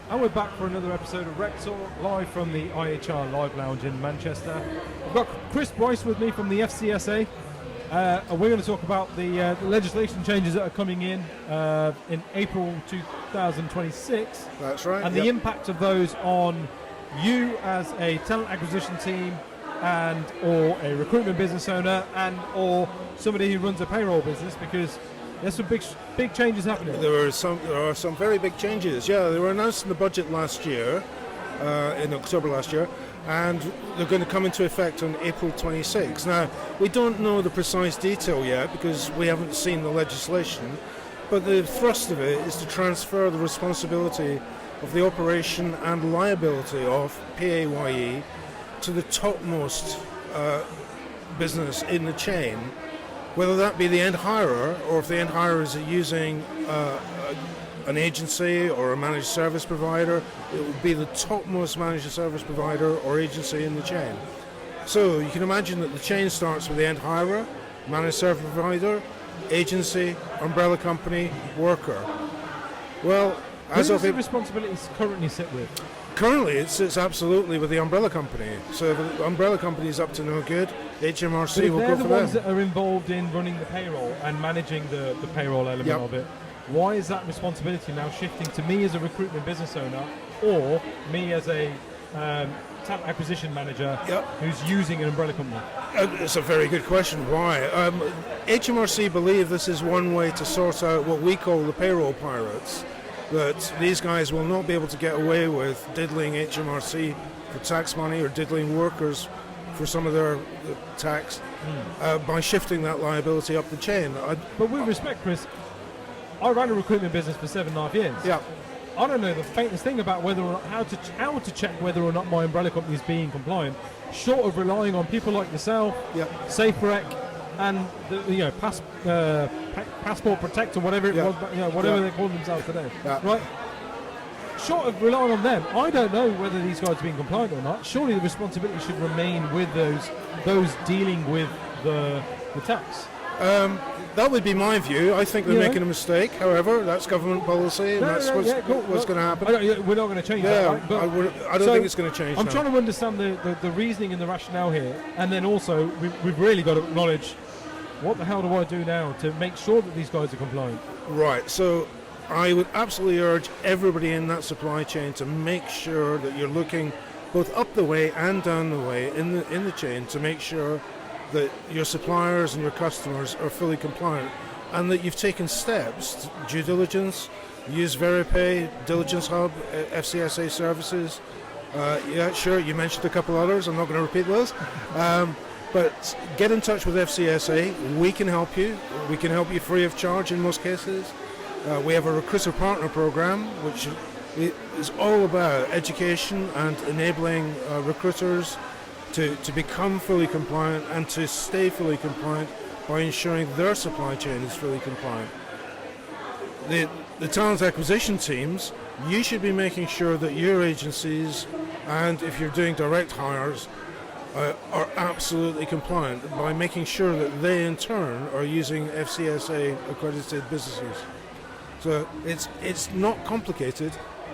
And we're back for another episode of Rec Talk, live from the IHR Live Lounge in Manchester. I've got Chris Bryce with me from the FCSA, and we're going to talk about the legislation changes that are coming in April 2026. That's right. And the impact of those on you as a talent acquisition team and or a recruitment business owner and or somebody who runs a payroll business, because there's some big changes happening. There are some very big changes. Yeah, they were announced in the budget last year, in October last year, and they're going to come into effect on April 26. Now, we don't know the precise detail yet because we haven't seen the legislation, but the thrust of it is to transfer the responsibility of the operation and liability of PAYE to the topmost business in the chain, whether that be the end hirer or if the end hirer is using an agency or a managed service provider, it would be the topmost managed service provider or agency in the chain. So you can imagine that the chain starts with the end hirer, managed service provider, agency, umbrella company, worker. Well, as Who of does the responsibilities currently sit with? Currently, it sits absolutely with the umbrella company. So if the umbrella company is up to no good, HMRC will go for them. They're the ones that are involved in running the payroll and managing the payroll element of it. Why is that responsibility now shifting to me as a recruitment business owner or me as a talent acquisition manager who's using an umbrella company? It's a very good question. Why? HMRC believe this is one way to sort out what we call the payroll pirates, that these guys will not be able to get away with diddling HMRC for tax money or diddling workers for some of their tax by shifting that liability up the chain. But with respect, Chris, I ran a recruitment business for 7.5 years. Yeah. I don't know the faintest thing about whether or not how to check whether or not my umbrella company is being compliant, short of relying on people like yourself, SafeRec, and the Passport Protect or whatever it was, whatever they call themselves today, right? Short of relying on them, I don't know whether these guys are being compliant or not. Surely the responsibility should remain with those dealing with the tax. That would be my view. I think they're making a mistake. However, that's government policy, and that's what's going to happen. We're not going to change that. Right? But I don't think it's going to change. I'm trying to understand the reasoning and the rationale here, and then also we've really got to acknowledge what the hell do I do now to make sure that these guys are compliant. Right. So I would absolutely urge everybody in that supply chain to make sure that you're looking both up the way and down the way in the chain to make sure that your suppliers and your customers are fully compliant, and that you've taken steps, due diligence, use VeriPay, Diligence Hub, FCSA services. You mentioned a couple others, I'm not going to repeat those. But get in touch with FCSA, we can help you. We can help you free of charge in most cases. We have a recruiter partner program, which is all about education and enabling recruiters to become fully compliant and to stay fully compliant by ensuring their supply chain is fully compliant. The talent acquisition teams, you should be making sure that your agencies, and if you're doing direct hires, are absolutely compliant by making sure that they in turn are using FCSA accredited businesses. So it's not complicated,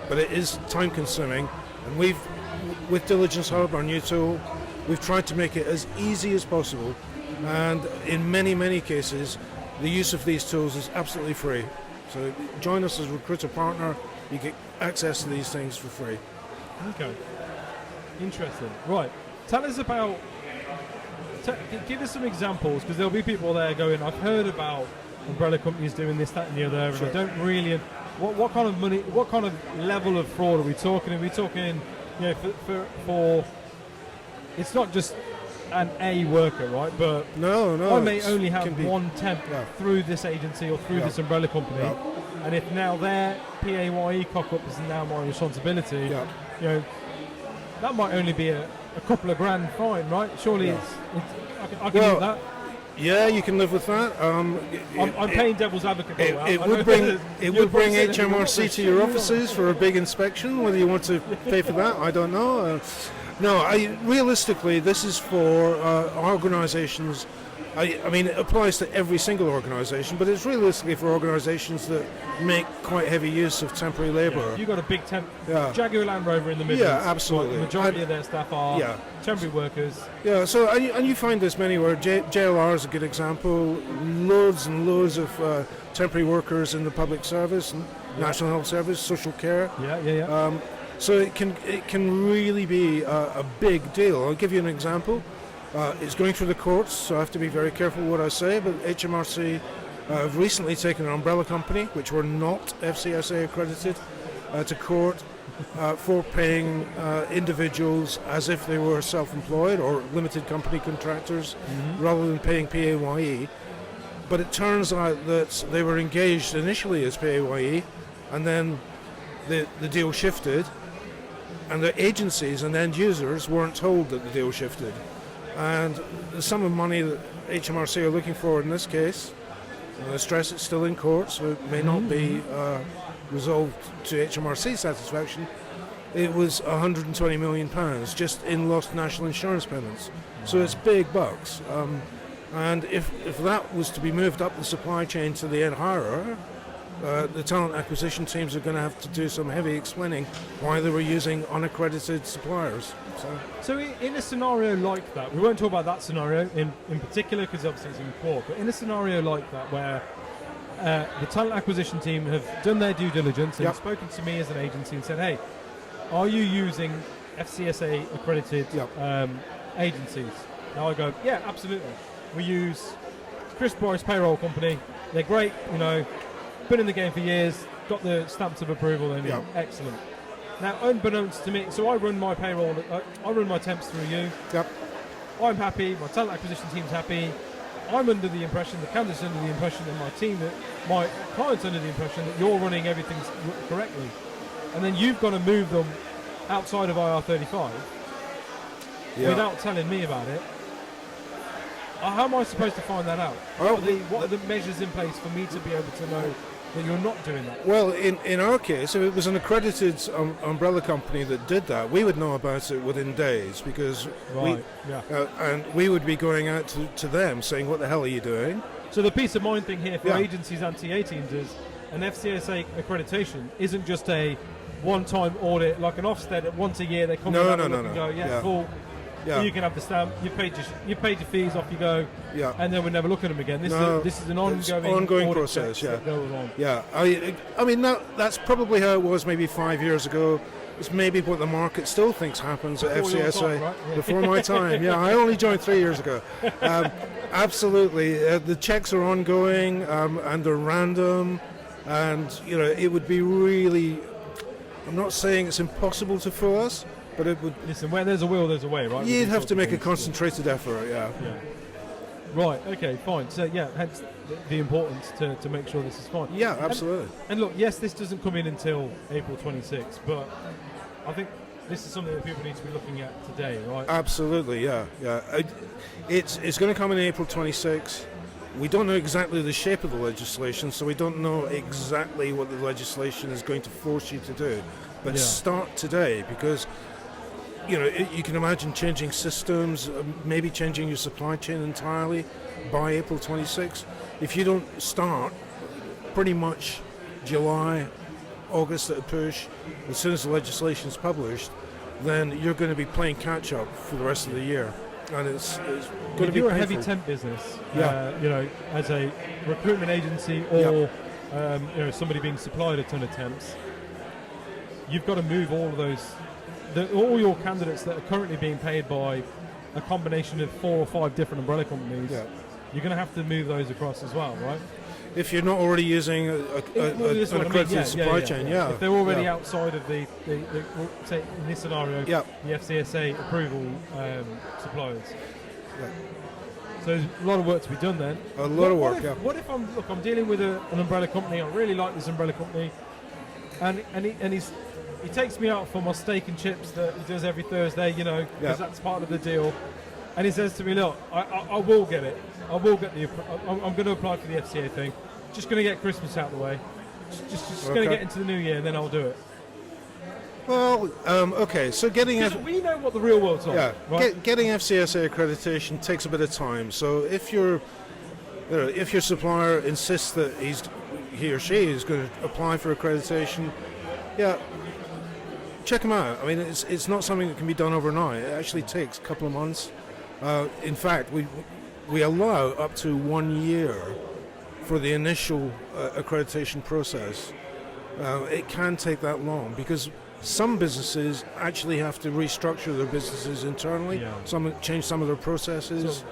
but it is time consuming, and with Diligence Hub, our new tool, we've tried to make it as easy as possible, and in many cases the use of these tools is absolutely free. So join us as a recruiter partner, you get access to these things for free. Okay, interesting. Right, tell us about, give us some examples, because there'll be people there going, I've heard about umbrella companies doing this, that and the other, and I don't really, what kind of money, what kind of level of fraud are we talking? Are we talking, for it's not just an A worker, right? But no, I may only have one temp through this agency or through this umbrella company, and if now their PAYE cock-up is now my responsibility, that might only be a couple of grand fine, right? Surely I can do that. Yeah, you can live with that. I'm paying devil's advocate. It would bring HMRC to your offices for a big inspection. Whether you want to pay for that, I don't know. Realistically, this is for organisations I mean, it applies to every single organisation, but it's realistically for organisations that make quite heavy use of temporary labour. Yeah, you've got a big Jaguar Land Rover in the Midlands. Yeah, absolutely. The majority of their staff are temporary workers. Yeah, so and you find this many where JLR is a good example. Loads and loads of temporary workers in the public service, National Health Service, social care. So it can really be a big deal. I'll give you an example. It's going through the courts, so I have to be very careful what I say, but HMRC have recently taken an umbrella company, which were not FCSA accredited, to court for paying individuals as if they were self-employed or limited company contractors, rather than paying PAYE. But it turns out that they were engaged initially as PAYE, and then the deal shifted, and the agencies and end users weren't told that the deal shifted. And the sum of money that HMRC are looking for in this case, I stress it's still in court, so it may not be resolved to HMRC's satisfaction. It was £120 million just in lost national insurance payments. So it's big bucks. And if that was to be moved up the supply chain to the end hirer, the talent acquisition teams are going to have to do some heavy explaining why they were using unaccredited suppliers. So in a scenario like that, we won't talk about that scenario in particular because obviously it's in court, but in a scenario like that where the talent acquisition team have done their due diligence and spoken to me as an agency and said, hey, are you using FCSA accredited agencies? Now I go, yeah, absolutely. We use Chris Boris Payroll Company. They're great, been in the game for years, got the stamps of approval, and excellent. Now, unbeknownst to me, so I run my payroll, I run my temps through you. Yep. I'm happy, my talent acquisition team's happy. I'm under the impression, the candidate's under the impression, and my client's under the impression that you're running everything correctly. And then you've got to move them outside of IR35 without telling me about it. How am I supposed to find that out? What are the measures in place for me to be able to know that you're not doing that? Well, in our case, if it was an accredited umbrella company that did that, we would know about it within days because and we would be going out to them saying, what the hell are you doing? So the peace of mind thing here for agencies and TA teams is an FCSA accreditation isn't just a one-time audit like an Ofsted. Once a year they come and go, cool. Yeah. You can have the stamp. You paid your fees. Off you go. Yeah. And then we never look at them again. This is an ongoing process. Yeah. That goes on. Yeah. I mean that's probably how it was maybe 5 years ago. It's maybe what the market still thinks happens at FCSA. Right? Yeah. Before my time. Yeah. I only joined 3 years ago. Absolutely. The checks are ongoing and they're random, and it would be really. I'm not saying it's impossible to fool us. But it would. Listen, where there's a will, there's a way, right? You'd have to make a concentrated effort, yeah. Right. Okay. Fine. So hence the importance to make sure this is fine. Yeah, absolutely. And look, yes, this doesn't come in until April 26th, but I think this is something that people need to be looking at today, right? Absolutely. Yeah. It's going to come in April 26th. We don't know exactly the shape of the legislation, so we don't know exactly what the legislation is going to force you to do. But start today because. You can imagine changing systems, maybe changing your supply chain entirely by April 26. If you don't start pretty much July, August at a push, as soon as the legislation is published, then you're going to be playing catch up for the rest of the year. And it's going to be painful. If you're a heavy temp business, as a recruitment agency or somebody being supplied a ton of temps, you've got to move all of those. All your candidates that are currently being paid by a combination of 4 or 5 different umbrella companies, you're going to have to move those across as well, right? If you're not already using an accredited supply chain, If they're already outside of the say in this scenario, the FCSA approval suppliers. Yeah. So there's a lot of work to be done then. A lot of work, What if I'm dealing with an umbrella company, I really like this umbrella company, and he takes me out for my steak and chips that he does every Thursday, because that's part of the deal. And he says to me, look, I will get it. I will get I'm going to apply for the FCA thing. Just going to get Christmas out of the way. Just going to get into the new year, and then I'll do it. Well, okay, so getting... We know what the real world's like. Yeah, right? getting FCSA accreditation takes a bit of time. So if your supplier insists that he or she is going to apply for accreditation, yeah, check them out. I mean, it's not something that can be done overnight. It actually takes a couple of months. In fact, we allow up to 1 year for the initial accreditation process. It can take that long because some businesses actually have to restructure their businesses internally. Yeah. Change some of their processes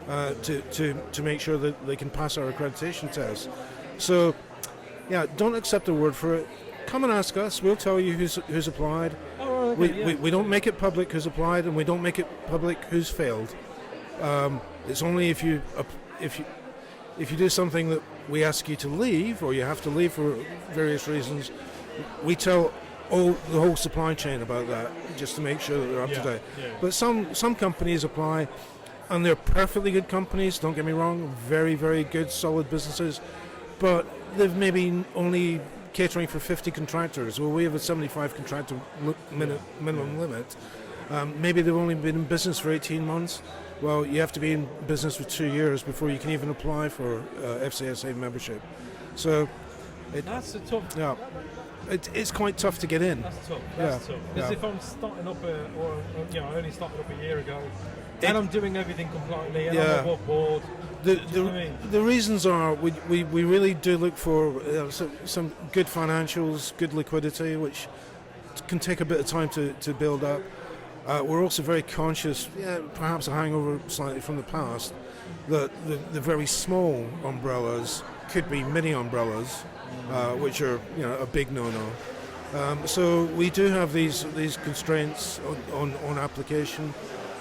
to make sure that they can pass our accreditation test. So, yeah, don't accept the word for it. Come and ask us. We'll tell you who's applied. Oh, okay, we don't make it public who's applied, and we don't make it public who's failed. It's only if you do something that we ask you to leave, or you have to leave for various reasons, we tell the whole supply chain about that, just to make sure that they're up to date. Yeah. But some companies apply, and they're perfectly good companies, don't get me wrong, very, very good, solid businesses, but they've maybe only catering for 50 contractors. Well, we have a 75 contractor minimum limit. Maybe they've only been in business for 18 months. Well, you have to be in business for 2 years before you can even apply for FCSA membership. So that's a tough. Yeah, it's quite tough to get in. That's tough. That's tough. Because if I'm starting up, I only started up a year ago, and I'm doing everything compliantly, and I'm above board. The reasons are we really do look for some good financials, good liquidity, which can take a bit of time to build up. We're also very conscious, perhaps a hangover slightly from the past, that the very small umbrellas could be mini umbrellas, which are a big no-no. So we do have these constraints on application,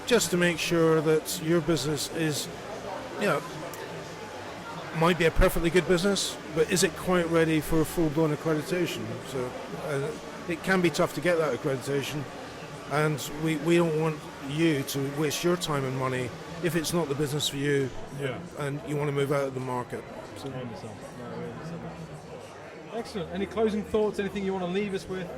just to make sure that your business is, might be a perfectly good business, but is it quite ready for full-blown accreditation? So it can be tough to get that accreditation. And we don't want you to waste your time and money if it's not the business for you, and you want to move out of the market. So. I understand. Excellent. Any closing thoughts? Anything you want to leave us with?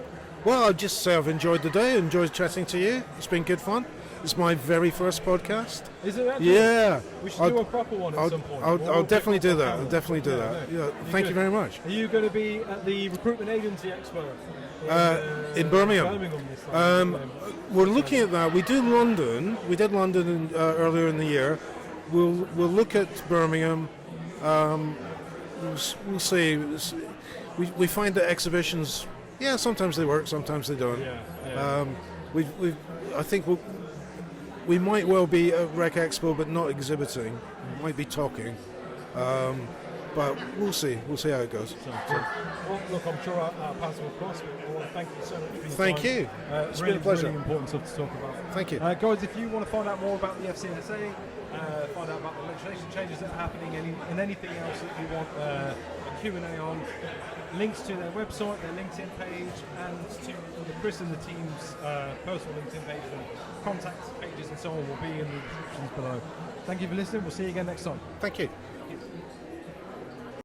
Well, I'd just say I've enjoyed the day, enjoyed chatting to you. It's been good fun. It's my very first podcast. Is it actually? Yeah. We should do a proper one at some point. I'll definitely do that. I'll definitely do that. Yeah. Thank you very much. Are you going to be at the Recruitment Agency Expo? In Birmingham. This time. We're looking at that. We did London earlier in the year. We'll look at Birmingham. We'll see. We find that exhibitions, sometimes they work, sometimes they don't. I think we might well be at Rec Expo, but not exhibiting. We might be talking. But we'll see. We'll see how it goes. Well, look, I'm sure our paths will cross. Well, thank you so much for your Thank time. you. It's been a pleasure. Really important stuff to talk about. Thank you. Guys, if you want to find out more about the FCSA, find out about the legislation changes that are happening, and anything else that you want a Q&A on, links to their website, their LinkedIn page, and to Chris and the team's personal LinkedIn page and contact pages and so on will be in the descriptions below. Thank you for listening. We'll see you again next time. Thank you.